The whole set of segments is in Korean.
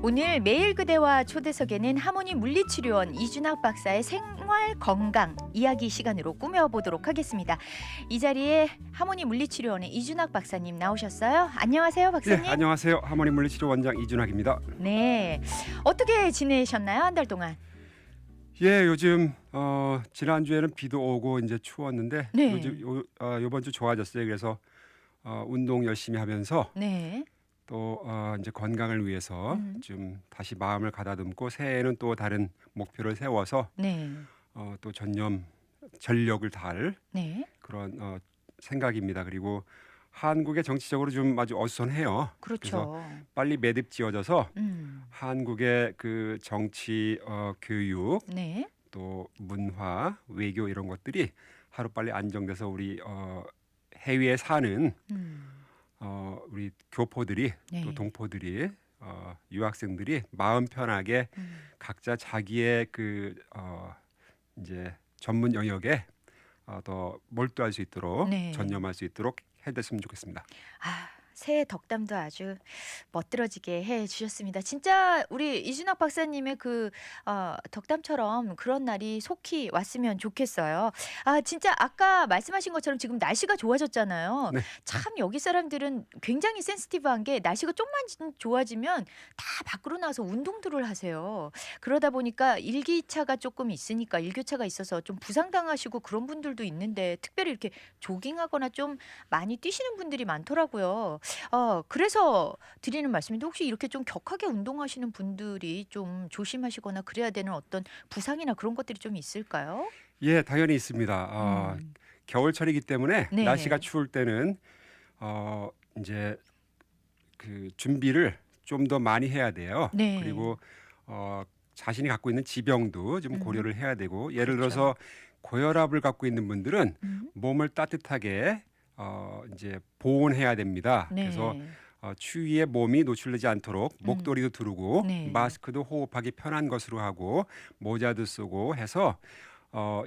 오늘 매일 그대와 초대석에는 하모니 물리치료원 이준학 박사의 생활 건강 이야기 시간으로 꾸며보도록 하겠습니다. 이 자리에 하모니 물리치료원의 이준학 박사님 나오셨어요. 안녕하세요, 박사님. 네, 안녕하세요. 하모니 물리치료 원장 이준학입니다. 네, 어떻게 지내셨나요, 한 달 동안? 예, 요즘 지난주에는 비도 오고 이제 추웠는데 네. 요즘 요번 주 좋아졌어요. 그래서 운동 열심히 하면서 네. 또 이제 건강을 위해서 좀 다시 마음을 가다듬고 새해에는 또 다른 목표를 세워서 네. 또 전력을 다할 네. 그런 생각입니다. 그리고 한국의 정치적으로 좀 아주 어수선해요. 그래서 그렇죠. 빨리 매듭 지어져서 음. 한국의 그 정치, 교육, 네. 또 문화, 외교 이런 것들이 하루빨리 안정돼서 우리 해외에 사는 음. 우리 교포들이 네. 또 동포들이 유학생들이 마음 편하게 각자 자기의 그 이제 전문 영역에 더 몰두할 수 있도록 네. 전념할 수 있도록 해줬으면 좋겠습니다. 아, 새해 덕담도 아주 멋들어지게 해 주셨습니다. 진짜 우리 이준학 박사님의 그 덕담처럼 그런 날이 속히 왔으면 좋겠어요. 아, 진짜 아까 말씀하신 것처럼 지금 날씨가 좋아졌잖아요. 네. 참 여기 사람들은 굉장히 센시티브한 게 날씨가 좀만 좋아지면 다 밖으로 나와서 운동들을 하세요. 그러다 보니까 일기차가 조금 있으니까 일교차가 있어서 좀 부상당하시고 그런 분들도 있는데 특별히 이렇게 조깅하거나 좀 많이 뛰시는 분들이 많더라고요. 그래서 드리는 말씀인데 혹시 이렇게 좀 격하게 운동하시는 분들이 좀 조심하시거나 그래야 되는 어떤 부상이나 그런 것들이 좀 있을까요? 예, 당연히 있습니다. 겨울철이기 때문에 네. 날씨가 추울 때는 이제 그 준비를 좀 더 많이 해야 돼요. 네. 그리고 자신이 갖고 있는 지병도 좀 고려를 해야 되고, 예를 그렇죠. 들어서 고혈압을 갖고 있는 분들은 음. 몸을 따뜻하게 이제 보온해야 됩니다. 네. 그래서 추위에 몸이 노출되지 않도록 목도리도 두르고 네. 마스크도 호흡하기 편한 것으로 하고 모자도 쓰고 해서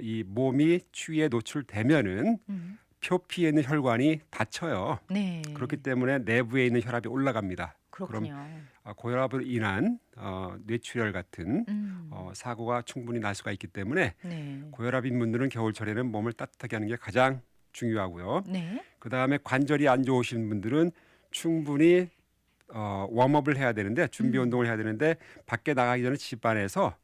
이 몸이 추위에 노출되면은 음. 표피에 있는 혈관이 닫혀요. 네. 그렇기 때문에 내부에 있는 혈압이 올라갑니다. 그렇군요. 그럼 고혈압으로 인한 뇌출혈 같은 음. 사고가 충분히 날 수가 있기 때문에 네. 고혈압인 분들은 겨울철에는 몸을 따뜻하게 하는 게 가장 중요하고요. 네. 그다음에 관절이 안 좋으신 분들은 충분히 웜업을 해야 되는데 준비 운동을 해야 되는데 밖에 나가기 전에 집 안에서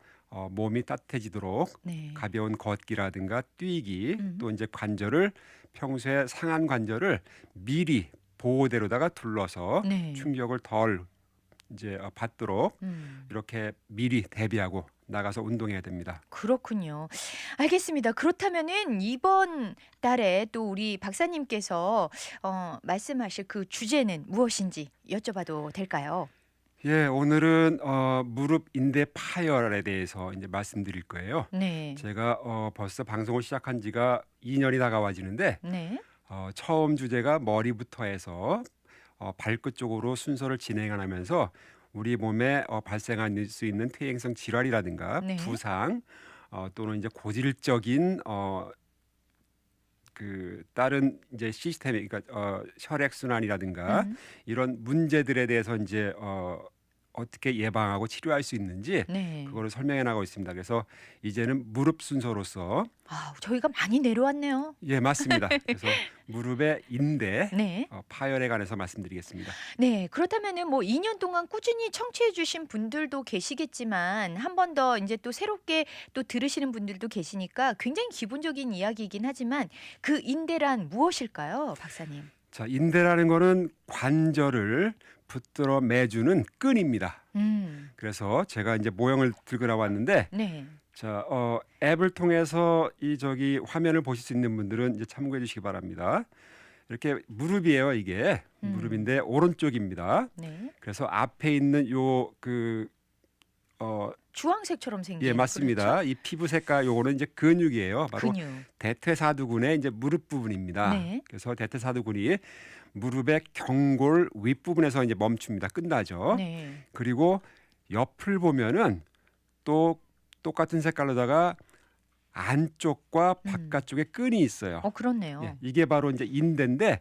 몸이 따뜻해지도록 네. 가벼운 걷기라든가 뛰기 음. 또 이제 관절을 평소에 상한 관절을 미리 보호대로다가 둘러서 네. 충격을 덜 이제 받도록 음. 이렇게 미리 대비하고 나가서 운동해야 됩니다. 그렇군요. 알겠습니다. 그렇다면은 이번 달에 또 우리 박사님께서 말씀하실 그 주제는 무엇인지 여쭤봐도 될까요? 예, 오늘은 무릎 인대 파열에 대해서 이제 말씀드릴 거예요. 네. 제가 벌써 방송을 시작한 지가 2년이 다가와지는데 네. 처음 주제가 머리부터 해서 발끝 쪽으로 순서를 진행하면서 우리 몸에 발생할 수 있는 퇴행성 질환이라든가 네. 부상 또는 이제 고질적인 그 다른 이제 시스템이 그러니까 혈액 순환이라든가 이런 문제들에 대해서 이제 어떻게 예방하고 치료할 수 있는지 네. 그거를 설명해 나가고 있습니다. 그래서 이제는 무릎 순서로서 저희가 많이 내려왔네요. 예, 맞습니다. 그래서 무릎의 인대 네. 파열에 관해서 말씀드리겠습니다. 네. 그렇다면은 뭐 2년 동안 꾸준히 청취해 주신 분들도 계시겠지만 한 번 더 이제 또 새롭게 또 들으시는 분들도 계시니까 굉장히 기본적인 이야기이긴 하지만 그 인대란 무엇일까요, 박사님? 자, 인대라는 거는 관절을 붙들어 매주는 끈입니다. 그래서 제가 이제 모형을 들고 나왔는데 네. 자, 앱을 통해서 이 화면을 보실 수 있는 분들은 이제 참고해 주시기 바랍니다. 이렇게 무릎이에요, 이게. 무릎인데 오른쪽입니다. 네. 그래서 앞에 있는 주황색처럼 생긴. 예, 맞습니다. 이 피부 색깔 요거는 이제 근육이에요. 바로 근육. 대퇴사두근의 이제 무릎 부분입니다. 네. 그래서 대퇴사두근이 무릎의 경골 윗부분에서 이제 멈춥니다. 끝나죠. 네. 그리고 옆을 보면은 또 똑같은 색깔로다가 안쪽과 바깥쪽에 끈이 있어요. 그렇네요. 예, 이게 바로 이제 인대인데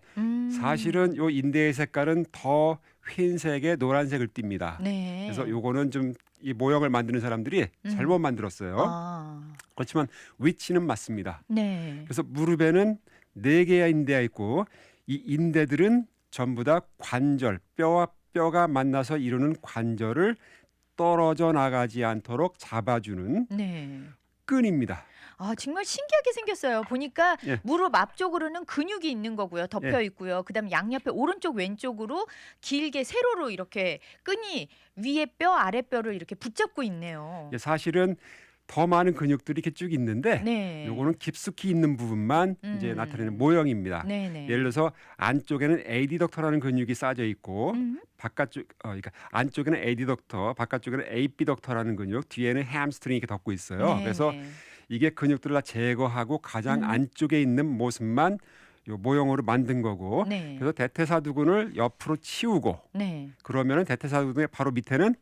사실은 요 인대의 색깔은 더 흰색에 노란색을 띱니다. 네. 그래서 요거는 좀 이 모형을 만드는 사람들이 잘못 만들었어요. 아, 그렇지만 위치는 맞습니다. 네. 그래서 무릎에는 4개의 인대가 있고 이 인대들은 전부 다 관절, 뼈와 뼈가 만나서 이루는 관절을 떨어져 나가지 않도록 잡아주는 네. 끈입니다. 아, 정말 신기하게 생겼어요. 보니까 예. 무릎 앞쪽으로는 근육이 있는 거고요. 덮여 예. 있고요. 그다음 양옆에 오른쪽 왼쪽으로 길게 세로로 이렇게 끈이 위에 뼈 아래 뼈를 이렇게 붙잡고 있네요. 사실은 더 많은 근육들이 이렇게 쭉 있는데 네. 요거는 깊숙이 있는 부분만 이제 나타내는 모형입니다. 네네. 예를 들어서 안쪽에는 에디덕터라는 근육이 쌓여 있고 바깥쪽 그러니까 안쪽에는 에디덕터, 바깥쪽에는 에이피덕터라는 근육, 뒤에는 햄스트링이 이렇게 덮고 있어요. 네. 그래서 이게 근육들을 다 제거하고 가장 안쪽에 있는 모습만 요 모형으로 만든 거고 네. 그래서 대퇴사두근을 옆으로 치우고 네. 그러면은 대퇴사두근의 바로 밑에는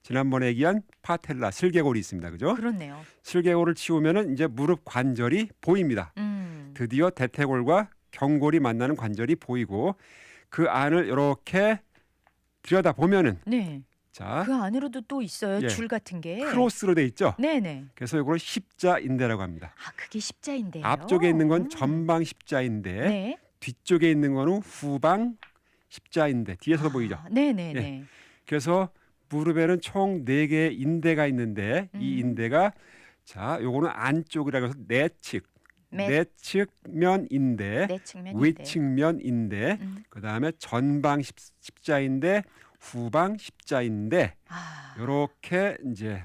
지난번에 얘기한 파텔라 슬개골이 있습니다. 그죠? 그렇네요. 슬개골을 치우면은 이제 무릎 관절이 보입니다. 드디어 대퇴골과 경골이 만나는 관절이 보이고 그 안을 이렇게 들여다 보면은 네. 자 그 안으로도 또 있어요. 예. 줄 같은 게. 크로스로 돼 있죠. 네네. 그래서 이걸 십자인대라고 합니다. 아, 그게 십자인데요. 앞쪽에 있는 건 전방 십자인대, 네. 뒤쪽에 있는 거는 후방 십자인대. 뒤에서도 보이죠. 네네네. 예. 그래서 무릎에는 총 4개의 인대가 있는데 이 인대가 자, 요거는 안쪽이라고 해서 내측면 인대, 내측면 위측면 인대, 그다음에 전방 십자인대, 후방 십자인대 아, 요렇게 이제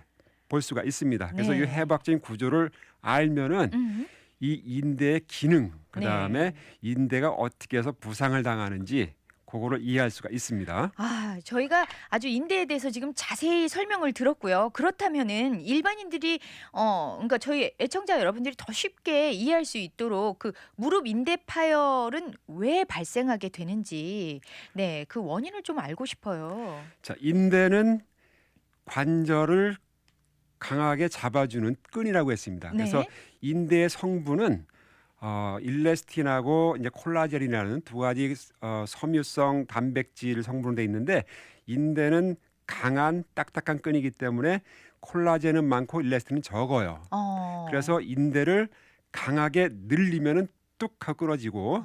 볼 수가 있습니다. 그래서 네. 이 해부학적인 구조를 알면은 이 인대의 기능, 그다음에 인대가 어떻게 해서 부상을 당하는지 그거를 이해할 수가 있습니다. 아, 저희가 아주 인대에 대해서 지금 자세히 설명을 들었고요. 그렇다면은 일반인들이 그러니까 저희 애청자 여러분들이 더 쉽게 이해할 수 있도록 그 무릎 인대 파열은 왜 발생하게 되는지 네, 그 원인을 좀 알고 싶어요. 자, 인대는 관절을 강하게 잡아주는 끈이라고 했습니다. 네. 그래서 인대의 성분은 일레스틴하고 이제 콜라겐이라는 두 가지 섬유성 단백질 성분으로 돼 있는데 인대는 강한 딱딱한 끈이기 때문에 콜라겐은 많고 일레스틴은 적어요. 그래서 인대를 강하게 늘리면은 뚝 하고 끊어지고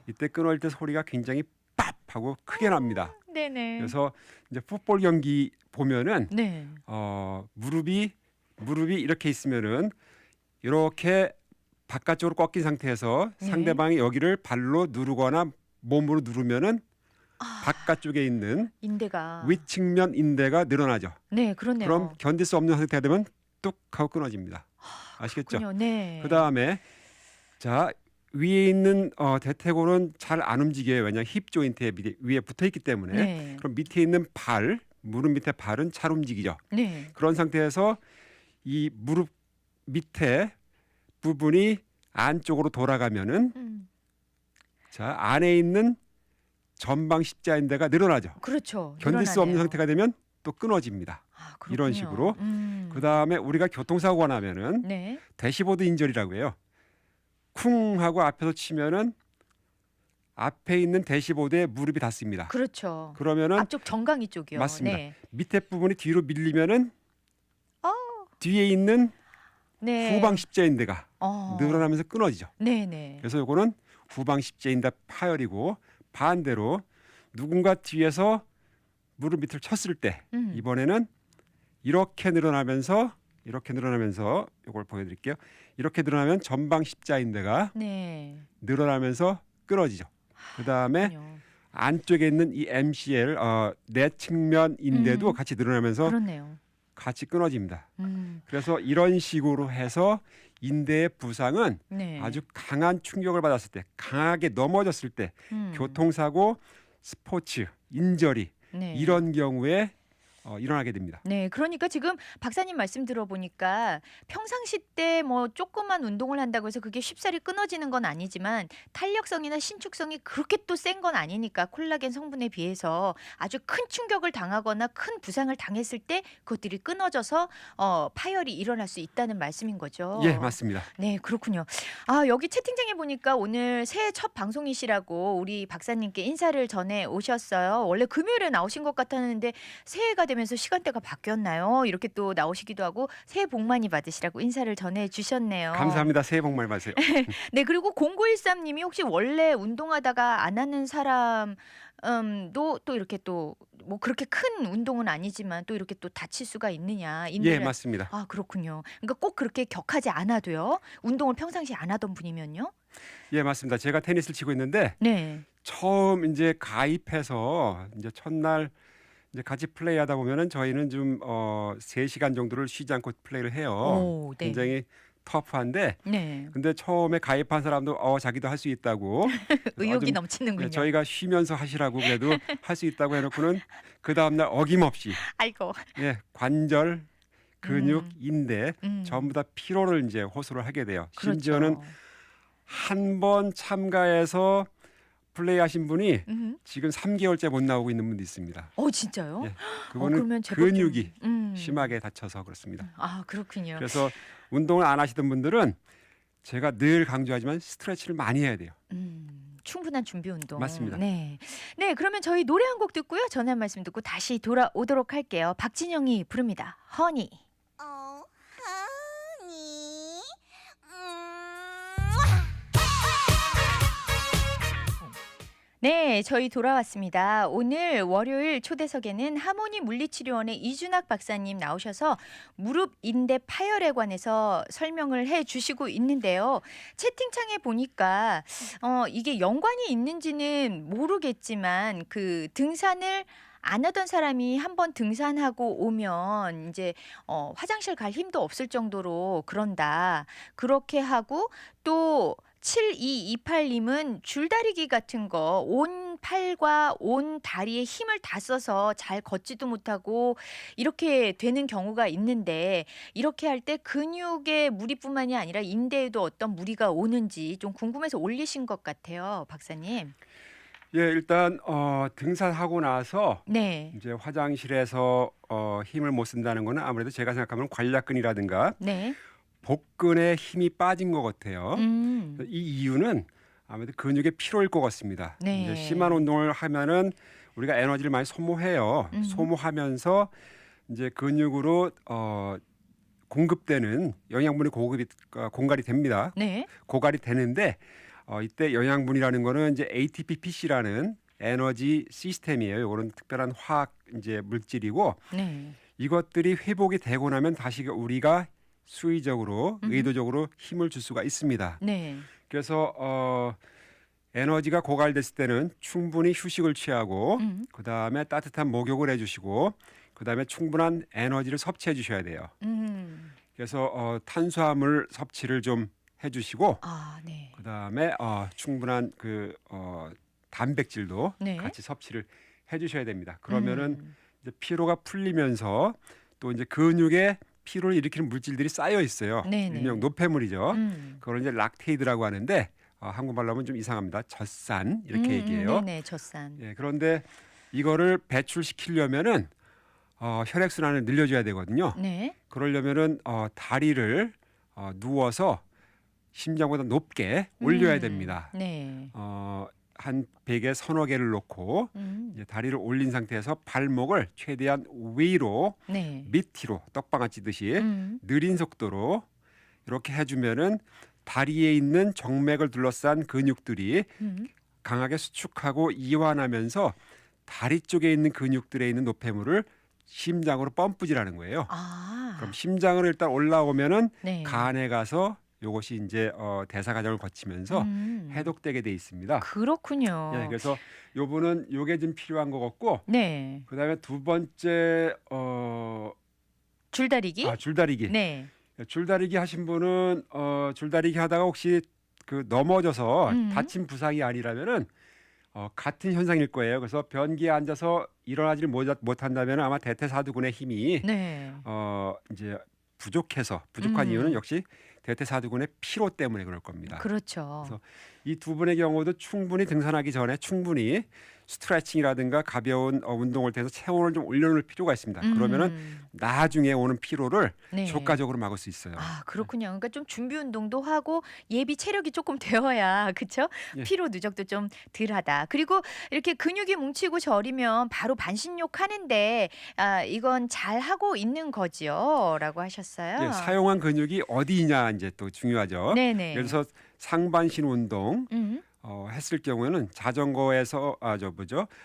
이때 끊어질 때 소리가 굉장히 빡 하고 크게 납니다. 네네. 그래서 이제 풋볼 경기 보면은 네. 무릎이 이렇게 있으면은 이렇게 바깥쪽으로 꺾인 상태에서 네. 상대방이 여기를 발로 누르거나 몸으로 누르면은 바깥쪽에 있는 인대가 위측면 인대가 늘어나죠. 네, 그렇네요. 그럼 견딜 수 없는 상태가 되면 뚝 하고 끊어집니다. 아시겠죠? 그렇군요. 네. 그다음에 자 위에 있는 대퇴골은 잘 안 움직여요. 왜냐하면 힙 조인트에 위에 붙어 있기 때문에. 네. 그럼 밑에 있는 무릎 밑에 발은 잘 움직이죠. 네. 그런 상태에서 이 무릎 밑에 부분이 안쪽으로 돌아가면은 자 안에 있는 전방 십자인대가 늘어나죠. 그렇죠. 견딜 수 없는 늘어나네요. 상태가 되면 또 끊어집니다. 아, 그렇군요. 이런 식으로. 그다음에 우리가 교통사고가 나면은 네. 대시보드 인절이라고 해요. 쿵 하고 앞에서 치면은 앞에 있는 대시보드에 무릎이 닿습니다. 그렇죠. 그러면은 앞쪽 정강이 쪽이요. 맞습니다. 네. 밑에 부분이 뒤로 밀리면은 뒤에 있는 네. 후방 십자인대가 늘어나면서 끊어지죠. 네네. 그래서 이거는 후방 십자인대 파열이고 반대로 누군가 뒤에서 무릎 밑을 쳤을 때 이번에는 이렇게 늘어나면서 이걸 보여드릴게요. 이렇게 늘어나면 전방 십자인대가 네. 늘어나면서 끊어지죠. 그 다음에 그렇군요. 안쪽에 있는 이 MCL 내측면 인대도 같이 늘어나면서 그렇네요. 같이 끊어집니다. 그래서 이런 식으로 해서 인대의 부상은 네. 아주 강한 충격을 받았을 때, 강하게 넘어졌을 때, 교통사고, 스포츠, 인저리 네. 이런 경우에 일어나게 됩니다. 네, 그러니까 지금 박사님 말씀 들어보니까 평상시 때 뭐 조그만 운동을 한다고 해서 그게 쉽사리 끊어지는 건 아니지만 탄력성이나 신축성이 그렇게 또 센 건 아니니까 콜라겐 성분에 비해서 아주 큰 충격을 당하거나 큰 부상을 당했을 때 그것들이 끊어져서 파열이 일어날 수 있다는 말씀인 거죠. 예, 맞습니다. 네, 그렇군요. 아, 여기 채팅창에 보니까 오늘 새해 첫 방송이시라고 우리 박사님께 인사를 전해 오셨어요. 원래 금요일에 나오신 것 같았는데 새해가 되면서 시간대가 바뀌었나요? 이렇게 또 나오시기도 하고 새해 복 많이 받으시라고 인사를 전해 주셨네요. 감사합니다. 새해 복 많이 받으세요. 네, 그리고 0913님이 혹시 원래 운동하다가 안 하는 사람 또 이렇게 또 뭐 그렇게 큰 운동은 아니지만 또 이렇게 또 다칠 수가 있느냐. 예, 맞습니다. 아, 그렇군요. 그러니까 꼭 그렇게 격하지 않아도요. 운동을 평상시에 안 하던 분이면요. 예, 맞습니다. 제가 테니스를 치고 있는데 네. 처음 이제 가입해서 이제 첫날 이제 같이 플레이하다 보면은 저희는 좀 3시간 정도를 쉬지 않고 플레이를 해요. 오, 네. 굉장히 터프한데 네. 근데 처음에 가입한 사람도 자기도 할 수 있다고 의욕이 좀, 넘치는군요. 저희가 쉬면서 하시라고 그래도 할 수 있다고 해놓고는 그 다음날 어김없이 아이고. 관절, 근육, 음. 인대 음. 전부 다 피로를 이제 호소를 하게 돼요. 심지어는 그렇죠. 한 번 참가해서 플레이하신 분이 음. 지금 3개월째 못 나오고 있는 분도 있습니다. 진짜요? 예, 그거는 그러면 제법 좀, 근육이 심하게 다쳐서 그렇습니다. 아, 그렇군요. 그래서 운동을 안 하시던 분들은 제가 늘 강조하지만 스트레치를 많이 해야 돼요. 충분한 준비 운동. 맞습니다. 네. 네, 그러면 저희 노래 한 곡 듣고요. 전화 한 말씀 듣고 다시 돌아오도록 할게요. 박진영이 부릅니다. 허니. 하니 네, 저희 돌아왔습니다. 오늘 월요일 초대석에는 하모니 물리치료원의 이준학 박사님 나오셔서 무릎 인대 파열에 관해서 설명을 해 주시고 있는데요. 채팅창에 보니까 이게 연관이 있는지는 모르겠지만 그 등산을 안 하던 사람이 한번 등산하고 오면 이제 화장실 갈 힘도 없을 정도로 그런다. 그렇게 하고 또 7228님은 줄다리기 같은 거 온 팔과 온 다리에 힘을 다 써서 잘 걷지도 못하고 이렇게 되는 경우가 있는데 이렇게 할 때 근육에 무리뿐만이 아니라 인대에도 어떤 무리가 오는지 좀 궁금해서 올리신 것 같아요, 박사님. 예, 일단 등산하고 나서 네. 이제 화장실에서 힘을 못 쓴다는 거는 아무래도 제가 생각하면 관략근이라든가 네. 복근에 힘이 빠진 것 같아요. 이 이유는 아무래도 근육의 피로일 것 같습니다. 네. 이제 심한 운동을 하면은 우리가 에너지를 많이 소모해요. 소모하면서 이제 근육으로 공급되는 영양분이 공갈이 됩니다. 네. 고갈이 되는데 이때 영양분이라는 거는 이제 ATP-PC라는 에너지 시스템이에요. 이거는 특별한 화학 이제 물질이고 네. 이것들이 회복이 되고 나면 다시 우리가 수의적으로 의도적으로 힘을 줄 수가 있습니다. 네. 그래서 에너지가 고갈됐을 때는 충분히 휴식을 취하고 그다음에 따뜻한 목욕을 해주시고 그다음에 충분한 에너지를 섭취해 주셔야 돼요. 그래서 탄수화물 섭취를 좀 해주시고 아, 네. 그다음에 충분한 그 단백질도 네. 같이 섭취를 해주셔야 됩니다. 그러면은 이제 피로가 풀리면서 또 이제 근육에 피로를 일으키는 물질들이 쌓여 있어요. 네네. 일명 노폐물이죠. 음. 그걸 이제 락테이드라고 하는데 한국말로 하면 좀 이상합니다. 젖산 이렇게 얘기해요. 네네, 젖산. 예, 그런데 이거를 배출시키려면은 혈액순환을 늘려줘야 되거든요. 네. 그러려면은 다리를 누워서 심장보다 높게 올려야 됩니다. 네. 한 베개 서너 개를 놓고 이제 다리를 올린 상태에서 발목을 최대한 위로 네. 밑으로 떡방아 찌듯이 느린 속도로 이렇게 해주면은 다리에 있는 정맥을 둘러싼 근육들이 강하게 수축하고 이완하면서 다리 쪽에 있는 근육들에 있는 노폐물을 심장으로 펌프질하는 거예요. 아. 그럼 심장으로 일단 올라오면은 네. 간에 가서 요것이 이제 대사 과정을 거치면서 해독되게 돼 있습니다. 그렇군요. 예, 그래서 요분은 요게 좀 필요한 것 같고 네. 그다음에 두 번째 줄다리기? 줄다리기. 네. 줄다리기 하신 분은 줄다리기 하다가 혹시 그 넘어져서 다친 부상이 아니라면은 같은 현상일 거예요. 그래서 변기에 앉아서 일어나지를 못한다면 아마 대퇴사두근의 힘이 네. 이제 부족한 이유는 음. 역시 대퇴사두근의 피로 때문에 그럴 겁니다. 그렇죠. 그래서 이 두 분의 경우도 충분히 등산하기 전에 충분히 스트레칭이라든가 가벼운 운동을 통해서 체온을 좀 올려놓을 필요가 있습니다. 그러면은 나중에 오는 피로를 네. 효과적으로 막을 수 있어요. 아, 그렇군요. 그러니까 좀 준비 운동도 하고 예비 체력이 조금 되어야 그쵸? 예. 피로 누적도 좀 덜하다. 그리고 이렇게 근육이 뭉치고 저리면 바로 반신욕 하는데 이건 잘 하고 있는 거지요라고 하셨어요. 예, 사용한 근육이 어디냐 이제 또 중요하죠. 네네. 예를 들어서 상반신 운동 음. 했을 경우에는 자전거에서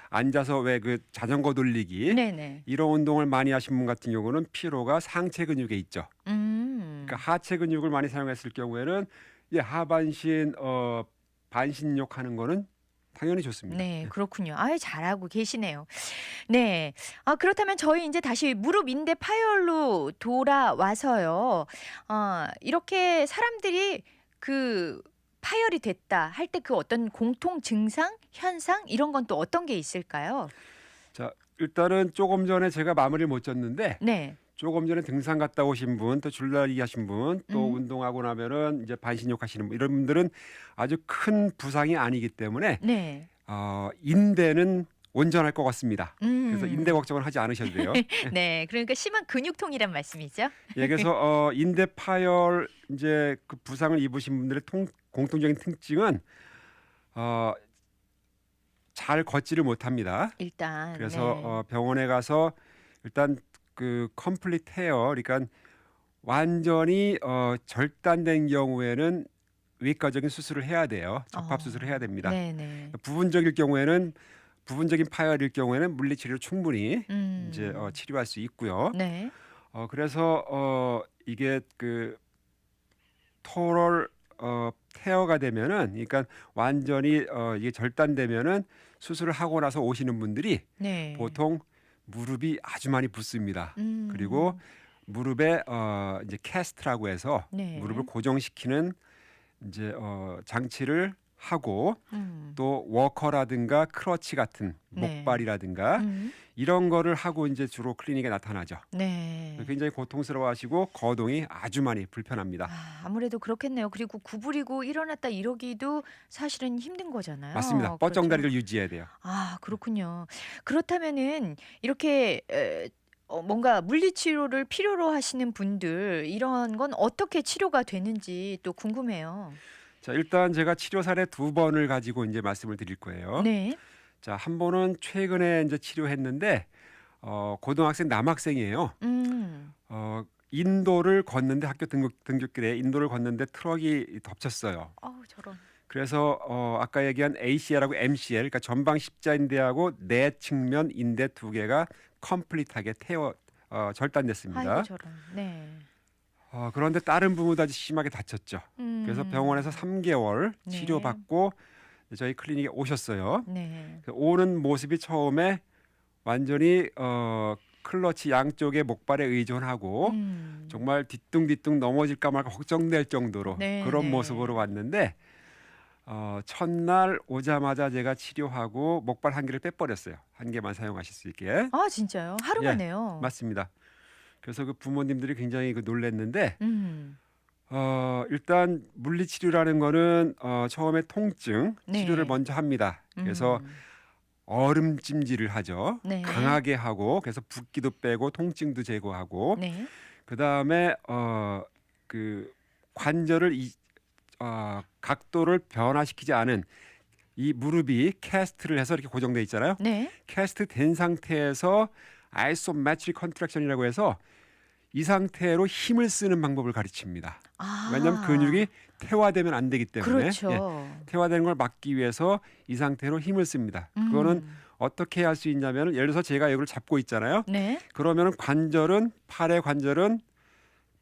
앉아서 왜 그 자전거 돌리기 네네. 이런 운동을 많이 하신 분 같은 경우는 피로가 상체 근육에 있죠. 그러니까 하체 근육을 많이 사용했을 경우에는 하반신 반신욕 하는 거는 당연히 좋습니다. 네, 그렇군요. 아유, 잘하고 계시네요. 네. 그렇다면 저희 이제 다시 무릎 인대 파열로 돌아와서요. 이렇게 사람들이 그 파열이 됐다 할 때 그 어떤 공통 증상, 현상 이런 건 또 어떤 게 있을까요? 자, 일단은 조금 전에 제가 마무리를 못 졌는데 네. 조금 전에 등산 갔다 오신 분, 또 줄다리기 하신 분, 또 운동하고 나면은 이제 반신욕 하시는 분 이런 분들은 아주 큰 부상이 아니기 때문에 네. 인대는 온전할 것 같습니다. 그래서 인대 걱정을 하지 않으셔도 돼요. 네. 그러니까 심한 근육통이란 말씀이죠? 예, 그래서 인대 파열 이제 그 부상을 입으신 분들의 공통적인 특징은 잘 걷지를 못합니다. 일단. 그래서 네. 병원에 가서 일단 그 컴플리트 헤어, 그러니까 완전히 절단된 경우에는 외과적인 수술을 해야 돼요. 접합 수술을 해야 됩니다. 네네. 부분적인 파열일 경우에는 물리치료로 충분히 이제 치료할 수 있고요. 네. 그래서 이게 그 토럴 테어가 되면은, 그러니까 완전히 이게 절단되면은 수술을 하고 나서 오시는 분들이 네. 보통 무릎이 아주 많이 붓습니다. 음. 그리고 무릎에 이제 캐스트라고 해서 네. 무릎을 고정시키는 이제 장치를 하고 또 워커라든가 크러치 같은 네. 목발이라든가 이런 거를 하고 이제 주로 클리닉에 나타나죠. 네. 굉장히 고통스러워하시고 거동이 아주 많이 불편합니다. 아무래도 그렇겠네요. 그리고 구부리고 일어났다 이러기도 사실은 힘든 거잖아요. 맞습니다. 그렇죠? 뻗정다리를 유지해야 돼요. 그렇군요. 그렇다면은 이렇게 뭔가 물리치료를 필요로 하시는 분들 이런 건 어떻게 치료가 되는지 또 궁금해요. 자, 일단 제가 치료 사례 2번을 가지고 이제 말씀을 드릴 거예요. 네. 자, 한 번은 최근에 이제 치료했는데 고등학생 남학생이에요. 인도를 걷는데 학교 등굣길에 인도를 걷는데 트럭이 덮쳤어요. 저런. 그래서 아까 얘기한 ACL하고 MCL, 그러니까 전방 십자인대하고 내 측면 인대 2개가 컴플리트하게 절단됐습니다. 아이고 저런. 네. 그런데 다른 부분도 아주 심하게 다쳤죠. 그래서 병원에서 3개월 네. 치료받고 저희 클리닉에 오셨어요. 네. 오는 모습이 처음에 완전히 클러치 양쪽의 목발에 의존하고 정말 뒤뚱뒤뚱 넘어질까 말까 걱정될 정도로 네, 그런 네. 모습으로 왔는데 첫날 오자마자 제가 치료하고 목발 한 개를 빼버렸어요. 한 개만 사용하실 수 있게. 진짜요? 하루 예, 만에요. 맞습니다. 그래서 그 부모님들이 굉장히 놀랐는데 음. 일단 물리치료라는 거는 처음에 통증 네. 치료를 먼저 합니다. 그래서 얼음찜질을 하죠. 네. 강하게 하고 그래서 붓기도 빼고 통증도 제거하고 네. 그다음에 그 관절을 각도를 변화시키지 않은 이 무릎이 캐스트를 해서 이렇게 고정돼 있잖아요. 네. 캐스트 된 상태에서 아이소메트릭 컨트랙션이라고 해서 이 상태로 힘을 쓰는 방법을 가르칩니다. 왜냐하면 근육이 퇴화되면 안 되기 때문에 그렇죠. 퇴화되는 걸 막기 위해서 이 상태로 힘을 씁니다. 그거는 어떻게 할 수 있냐면 예를 들어서 제가 여기를 잡고 있잖아요. 네. 그러면 팔의 관절은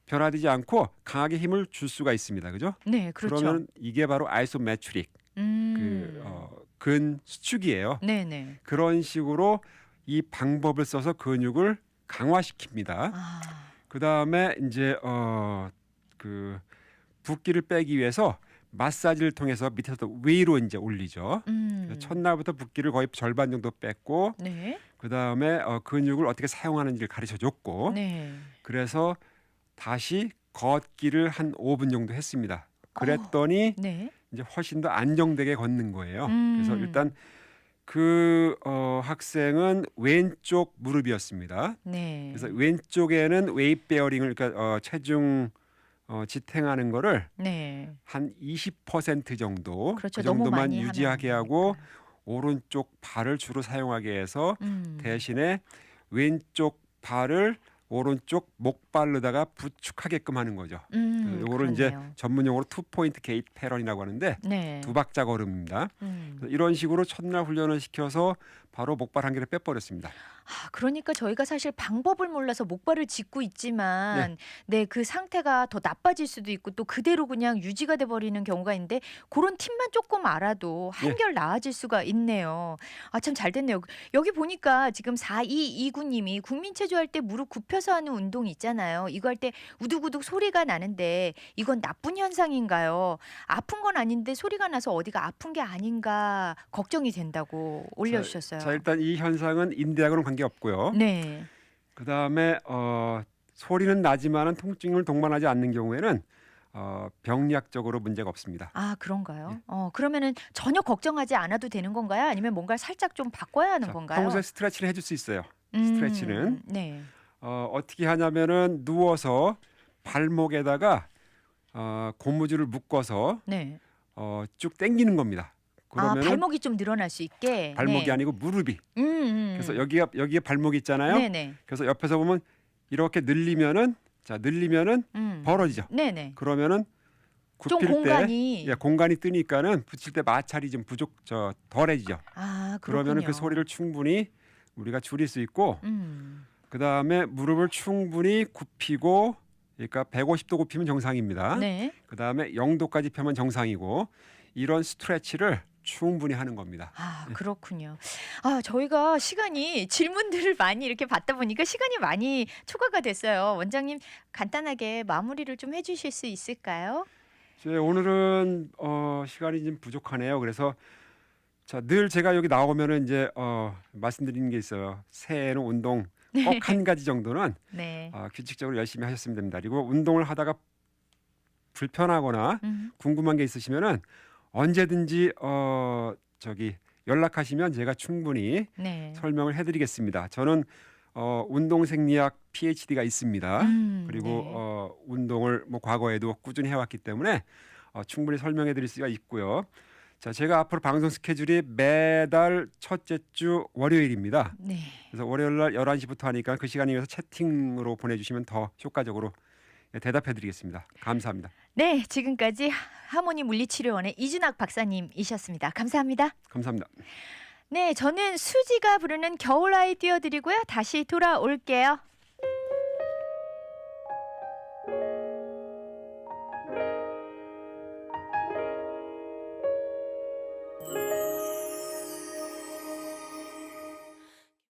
변화되지 않고 강하게 힘을 줄 수가 있습니다. 그죠? 네, 그렇죠. 그러면 이게 바로 아이소메트릭 근 수축이에요. 네네. 그런 식으로 이 방법을 써서 근육을 강화시킵니다. 그 다음에 이제 그 붓기를 빼기 위해서 마사지를 통해서 밑에서 위로 이제 올리죠. 그래서 첫날부터 붓기를 거의 절반 정도 뺐고 네. 그다음에 근육을 어떻게 사용하는지를 가르쳐 줬고 네. 그래서 다시 걷기를 한 5분 정도 했습니다. 그랬더니 네. 이제 훨씬 더 안정되게 걷는 거예요. 그래서 일단 그 학생은 왼쪽 무릎이었습니다. 네. 그래서 왼쪽에는 웨이트 베어링을 그러니까 체중 지탱하는 거를 네. 한 20% 정도 그렇죠. 그 너무 정도만 많이 유지하게 하면 안 하고 되니까. 오른쪽 발을 주로 사용하게 해서 음. 대신에 왼쪽 발을 오른쪽 목발로다가 부축하게끔 하는 거죠. 이거를 이제 그렇네요. 전문 용어로 투 포인트 게이트 패런이라고 하는데 네. 두 박자 걸음입니다. 그래서 이런 식으로 첫날 훈련을 시켜서 바로 목발 한 개를 빼버렸습니다. 그러니까 저희가 사실 방법을 몰라서 목발을 짚고 있지만 네, 그 상태가 더 나빠질 수도 있고 또 그대로 그냥 유지가 돼 버리는 경우가 있는데 그런 팁만 조금 알아도 한결 나아질 수가 있네요. 참 잘 됐네요. 여기 보니까 지금 4229 님이 국민체조할 때 무릎 굽혀서 하는 운동 있잖아요. 이거 할 때 우둑우둑 소리가 나는데 이건 나쁜 현상인가요? 아픈 건 아닌데 소리가 나서 어디가 아픈 게 아닌가 걱정이 된다고 올려주셨어요. 자, 일단 이 현상은 인대하고는 관계없고요. 네. 그다음에 소리는 나지만은 통증을 동반하지 않는 경우에는 병리학적으로 문제가 없습니다. 그런가요? 그러면은 전혀 걱정하지 않아도 되는 건가요? 아니면 뭔가 살짝 좀 바꿔야 하는 자, 건가요? 평소에 스트레치를 해줄 수 있어요. 스트레치는 네. 어떻게 하냐면은 누워서 발목에다가 고무줄을 묶어서 네. 쭉 당기는 겁니다. 그러면은 발목이 좀 늘어날 수 있게. 발목이 네. 아니고 무릎이. 그래서 여기에 발목이 있잖아요. 네네. 그래서 옆에서 보면 이렇게 늘리면은 벌어지죠. 네네. 그러면은 좀 굽힐 공간이. 때 공간이 뜨니까는 붙일 때 마찰이 좀 덜해지죠. 그렇군요. 그러면은 그 소리를 충분히 우리가 줄일 수 있고 그다음에 무릎을 충분히 굽히고 그러니까 150도 굽히면 정상입니다. 네. 그다음에 0도까지 펴면 정상이고 이런 스트레치를 충분히 하는 겁니다. 그렇군요. 저희가 시간이 질문들을 많이 이렇게 받다 보니까 시간이 많이 초과가 됐어요. 원장님 간단하게 마무리를 좀 해주실 수 있을까요? 오늘은 시간이 좀 부족하네요. 그래서 늘 제가 여기 나오면은 이제 말씀드리는 게 있어요. 새해에는 운동 꼭 한 가지 정도는 네. 규칙적으로 열심히 하셨으면 됩니다. 그리고 운동을 하다가 불편하거나 궁금한 게 있으시면은 언제든지 연락하시면 제가 충분히 네. 설명을 해드리겠습니다. 저는 운동생리학 PhD가 있습니다. 그리고 네. 운동을 과거에도 꾸준히 해왔기 때문에 충분히 설명해드릴 수가 있고요. 제가 앞으로 방송 스케줄이 매달 첫째 주 월요일입니다. 네. 그래서 월요일 날 11시부터 하니까 그 시간이어서 채팅으로 보내주시면 더 효과적으로 대답해드리겠습니다. 감사합니다. 네, 지금까지 하모니 물리치료원의 이준학 박사님이셨습니다. 감사합니다. 감사합니다. 네, 저는 수지가 부르는 겨울아이 띄워드리고요. 다시 돌아올게요.